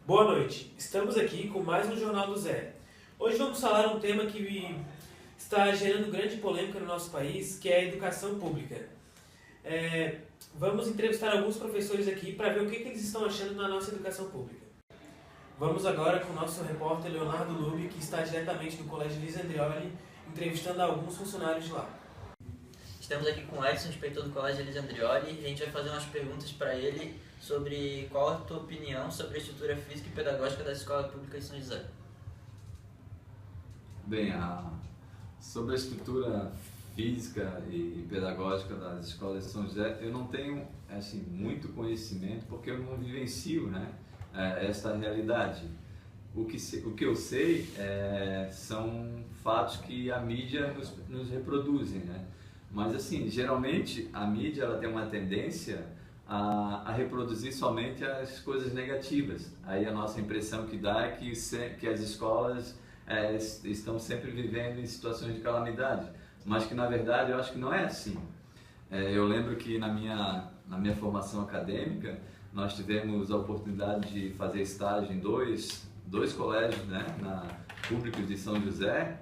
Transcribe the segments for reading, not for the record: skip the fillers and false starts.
Boa noite, estamos aqui com mais um Jornal do Zé. Hoje vamos falar um tema que está gerando grande polêmica no nosso país, que é a educação pública. Vamos entrevistar alguns professores aqui para ver o que eles estão achando na nossa educação pública. Vamos agora com o nosso repórter Leonardo Lubi, que está diretamente do Colégio Luiz Andreoli, entrevistando alguns funcionários de lá. Estamos aqui com o Edson, inspetor do Colégio Luiz Andreoli, e a gente vai fazer umas perguntas para ele sobre qual a tua opinião sobre a estrutura física e pedagógica da Escola Pública de São José. Bem, sobre a estrutura física e pedagógica das escolas de São José, eu não tenho muito conhecimento porque eu não vivencio, esta realidade. O que eu sei são fatos que a mídia nos reproduzem, né? Mas assim, geralmente a mídia ela tem uma tendência a reproduzir somente as coisas negativas. Aí a nossa impressão que dá é que as escolas estão sempre vivendo em situações de calamidade, mas que na verdade eu acho que não é assim. Eu lembro que na minha formação acadêmica nós tivemos a oportunidade de fazer estágio em dois colégios, públicos de São José,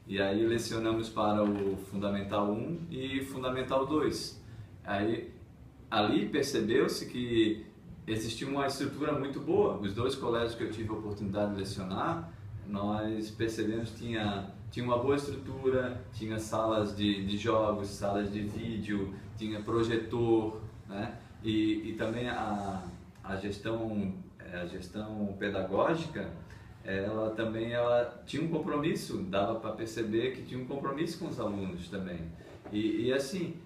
e aí lecionamos para o Fundamental 1 e Fundamental 2. Ali percebeu-se que existia uma estrutura muito boa. Os dois colégios que eu tive a oportunidade de lecionar, nós percebemos que tinha uma boa estrutura, tinha salas de jogos, salas de vídeo, tinha projetor, né? E também a gestão pedagógica, ela tinha um compromisso, dava para perceber que tinha um compromisso com os alunos também. E assim,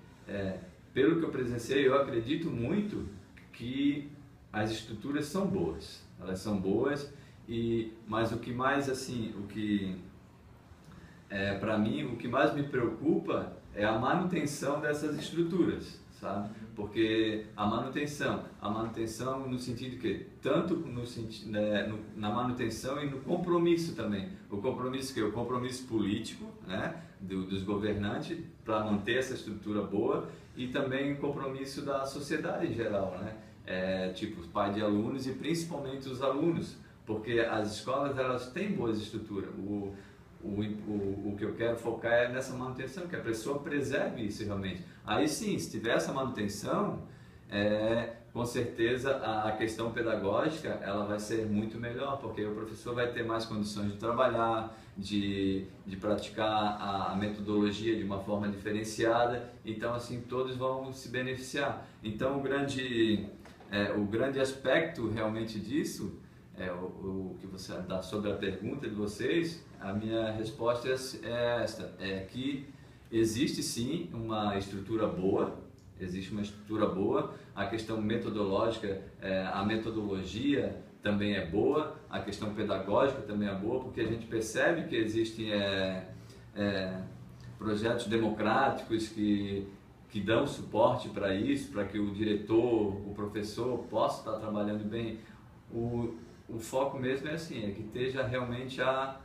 pelo que eu presenciei, eu acredito muito que as estruturas são boas. Elas são boas, mas o que mais para mim, o que mais me preocupa é a manutenção dessas estruturas, sabe? Porque a manutenção no sentido que tanto na manutenção e no compromisso também. O compromisso político, né, dos governantes para manter essa estrutura boa, e também o compromisso da sociedade em geral, né? Tipo os pais de alunos e principalmente os alunos, porque as escolas elas têm boas estruturas. O que eu quero focar é nessa manutenção, que a pessoa preserve isso realmente. Aí sim, se tiver essa manutenção, com certeza a questão pedagógica ela vai ser muito melhor, porque o professor vai ter mais condições de trabalhar, de praticar a metodologia de uma forma diferenciada. Então assim, todos vão se beneficiar. Então o grande aspecto realmente disso, o que você dá sobre a pergunta de vocês, a minha resposta é esta, que existe sim uma estrutura boa, a questão metodológica, a metodologia também é boa, a questão pedagógica também é boa, porque a gente percebe que existem projetos democráticos que dão suporte para isso, para que o diretor, o professor possa estar trabalhando bem. O foco mesmo é que esteja realmente a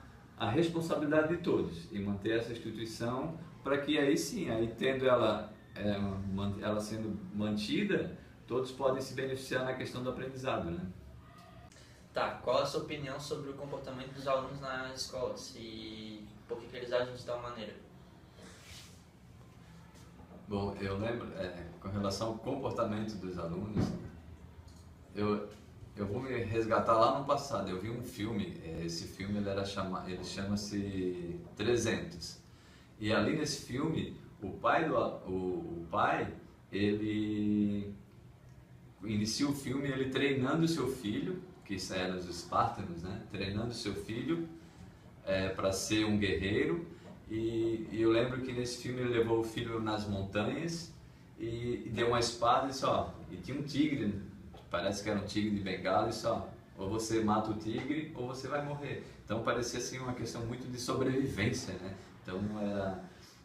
responsabilidade de todos e manter essa instituição para que aí sim, tendo ela sendo mantida, todos podem se beneficiar na questão do aprendizado, né? Tá, qual a sua opinião sobre o comportamento dos alunos nas escolas e por que eles agem de tal maneira? Bom, eu lembro, com relação ao comportamento dos alunos, eu vou me resgatar lá no passado. Eu vi um filme, esse filme ele chama-se 300. E ali nesse filme, o pai ele inicia o filme ele treinando o seu filho, que eram os espartanos, né? Treinando o seu filho para ser um guerreiro. E eu lembro que nesse filme ele levou o filho nas montanhas e deu uma espada e tinha um tigre. Parece que era um tigre de bengala e ou você mata o tigre ou você vai morrer. Então parecia assim uma questão muito de sobrevivência, né? Então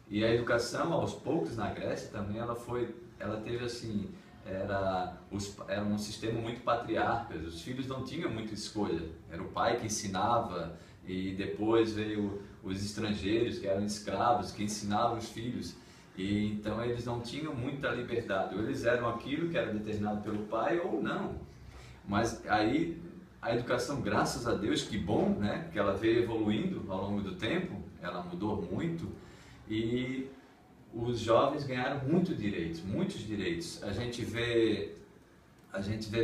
e a educação aos poucos na Grécia também ela teve assim, era um sistema muito patriarca. Os filhos não tinham muita escolha. Era o pai que ensinava e depois veio os estrangeiros que eram escravos que ensinavam os filhos. E então eles não tinham muita liberdade, ou eles eram aquilo que era determinado pelo pai ou não. Mas aí a educação, graças a Deus, que bom, né? Que ela veio evoluindo ao longo do tempo, ela mudou muito e os jovens ganharam muitos direitos. A gente vê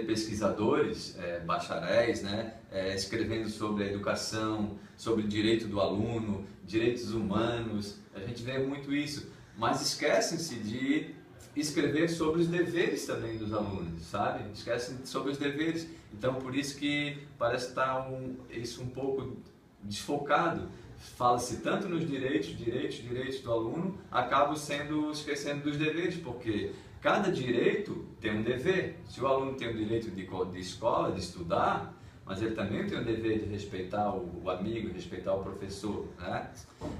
pesquisadores, bacharéis, né, escrevendo sobre a educação, sobre o direito do aluno, direitos humanos, a gente vê muito isso, mas esquecem-se de escrever sobre os deveres também dos alunos, sabe? Esquecem sobre os deveres, então por isso que parece estar isso um pouco desfocado. Fala-se tanto nos direitos do aluno, acaba esquecendo dos deveres, porque cada direito tem um dever. Se o aluno tem o direito de escola, de estudar, mas ele também tem o dever de respeitar o amigo, respeitar o professor, né?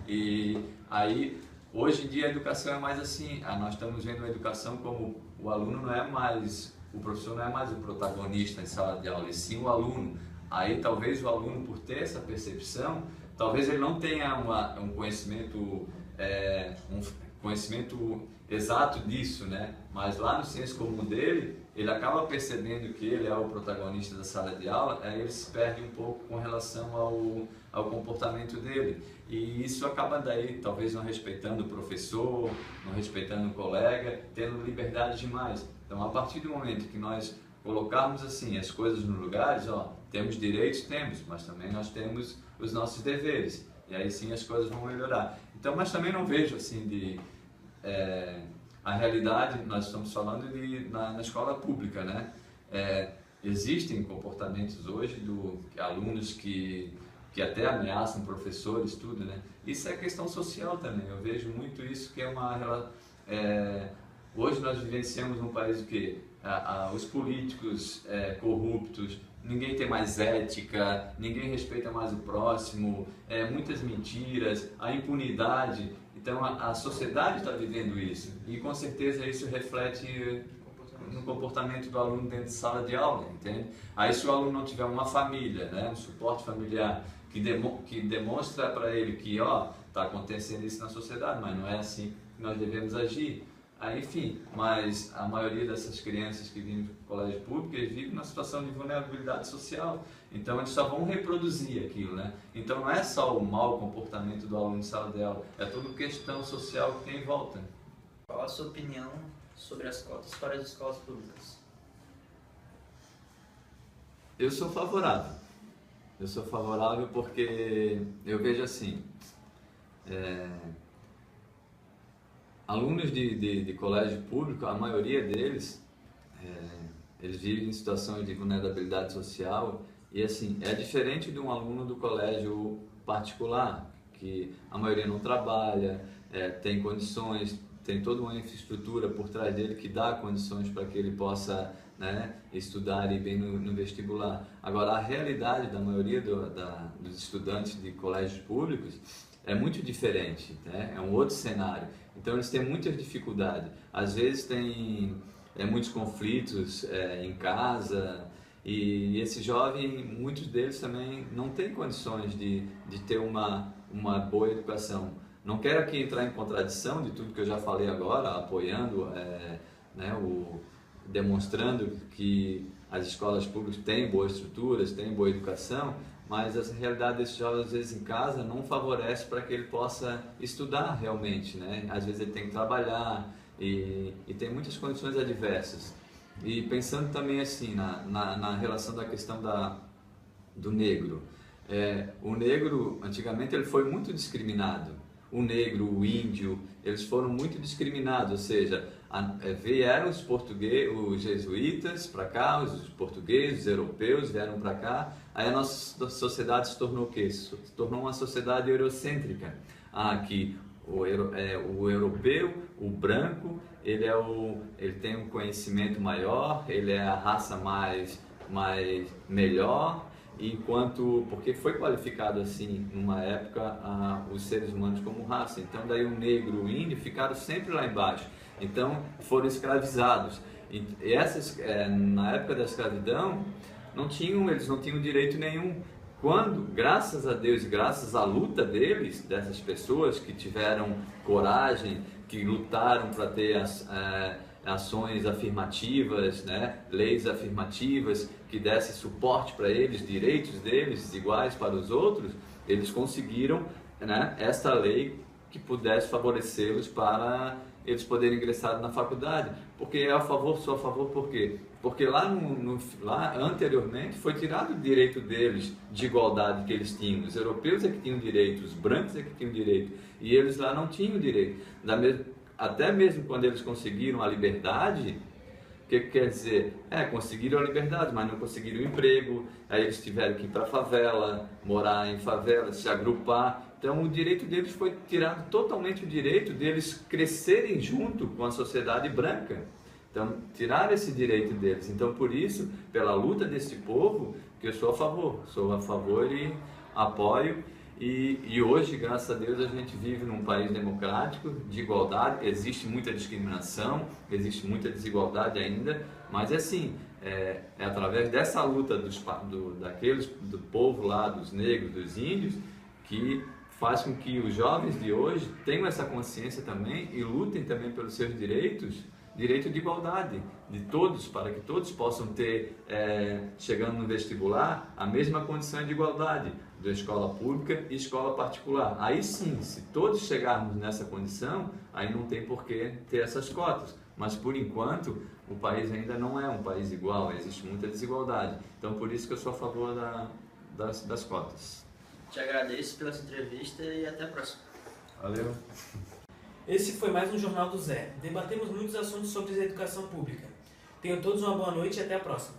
E aí, hoje em dia a educação é mais assim, nós estamos vendo a educação como o aluno não é mais, o professor não é mais o protagonista em sala de aula, e sim o aluno. Aí talvez o aluno, por ter essa percepção, talvez ele não tenha um conhecimento exato disso, né? Mas lá no senso comum dele, ele acaba percebendo que ele é o protagonista da sala de aula, aí ele se perde um pouco com relação ao comportamento dele. E isso acaba daí, talvez não respeitando o professor, não respeitando o colega, tendo liberdade demais. Então, a partir do momento que nós colocarmos assim as coisas nos lugares, temos direitos, mas também nós temos os nossos deveres. E aí sim as coisas vão melhorar. Então, mas também não vejo assim a realidade, nós estamos falando na escola pública, né? Existem comportamentos hoje de alunos que até ameaçam professores, tudo, né? Isso é questão social também, eu vejo muito isso, que hoje nós vivenciamos num país que os políticos corruptos, ninguém tem mais ética, ninguém respeita mais o próximo, muitas mentiras, a impunidade. Então a sociedade está vivendo isso e com certeza isso reflete no comportamento do aluno dentro de sala de aula, entende? Aí se o aluno não tiver uma família, né, um suporte familiar que demonstra para ele que está acontecendo isso na sociedade, mas não é assim que nós devemos agir. Aí, enfim, mas a maioria dessas crianças que vivem no colégio público, eles vivem numa situação de vulnerabilidade social. Então, eles só vão reproduzir aquilo, né? Então, não é só o mau comportamento do aluno em sala de aula, é toda questão social que tem em volta. Qual a sua opinião sobre as cotas para as escolas públicas? Eu sou favorável. Eu sou favorável porque eu vejo assim... alunos de colégio público, a maioria deles, eles vivem em situações de vulnerabilidade social e assim, é diferente de um aluno do colégio particular, que a maioria não trabalha, tem condições, tem toda uma infraestrutura por trás dele que dá condições para que ele possa, né, estudar e ir bem no vestibular. Agora, a realidade da maioria dos estudantes de colégios públicos é muito diferente, né? É um outro cenário. Então eles têm muitas dificuldades. Às vezes tem muitos conflitos em casa e esse jovem, muitos deles também não têm condições de ter uma boa educação. Não quero aqui entrar em contradição de tudo que eu já falei agora, apoiando, né, demonstrando que as escolas públicas têm boas estruturas, têm boa educação, mas a realidade desses jovens, às vezes, em casa, não favorece para que ele possa estudar realmente, né? Às vezes ele tem que trabalhar e tem muitas condições adversas. E pensando também assim, na relação da questão do negro. O negro, antigamente, ele foi muito discriminado. O negro, o índio, eles foram muito discriminados, ou seja, vieram os jesuítas para cá, os portugueses, os europeus vieram para cá, aí a nossa sociedade se tornou o quê? Se tornou uma sociedade eurocêntrica. Aqui o europeu, o branco, ele tem um conhecimento maior, ele é a raça mais melhor, porque foi qualificado assim, numa época, os seres humanos como raça. Então daí o negro, o índio ficaram sempre lá embaixo. Então foram escravizados. E na época da escravidão, eles não tinham direito nenhum. Quando, graças a Deus e graças à luta dessas pessoas que tiveram coragem, que lutaram para ter ações afirmativas, né, leis afirmativas que dessem suporte para eles, direitos deles iguais para os outros, eles conseguiram, né, esta lei que pudesse favorecê-los para eles poderem ingressar na faculdade. Porque sou a favor por quê? Porque lá anteriormente foi tirado o direito deles de igualdade que eles tinham. Os europeus é que tinham direito, os brancos é que tinham direito, e eles lá não tinham direito. Até mesmo quando eles conseguiram a liberdade, o que quer dizer? Conseguiram a liberdade, mas não conseguiram emprego, aí eles tiveram que ir para a favela, morar em favela, se agrupar. Então o direito deles foi tirado totalmente, o direito deles crescerem junto com a sociedade branca. Então tiraram esse direito deles. Então por isso, pela luta desse povo, que eu sou a favor e apoio. E hoje, graças a Deus, a gente vive num país democrático, de igualdade. Existe muita discriminação, existe muita desigualdade ainda, mas assim, é através dessa luta do povo lá, dos negros, dos índios, que faz com que os jovens de hoje tenham essa consciência também e lutem também pelos seus direitos, direito de igualdade de todos, para que todos possam ter, chegando no vestibular, a mesma condição de igualdade da escola pública e escola particular. Aí sim, se todos chegarmos nessa condição, aí não tem por que ter essas cotas. Mas por enquanto, o país ainda não é um país igual, existe muita desigualdade. Então por isso que eu sou a favor das cotas. Te agradeço pela sua entrevista e até a próxima. Valeu. Esse foi mais um Jornal do Zé. Debatemos muitos assuntos sobre a educação pública. Tenham todos uma boa noite e até a próxima.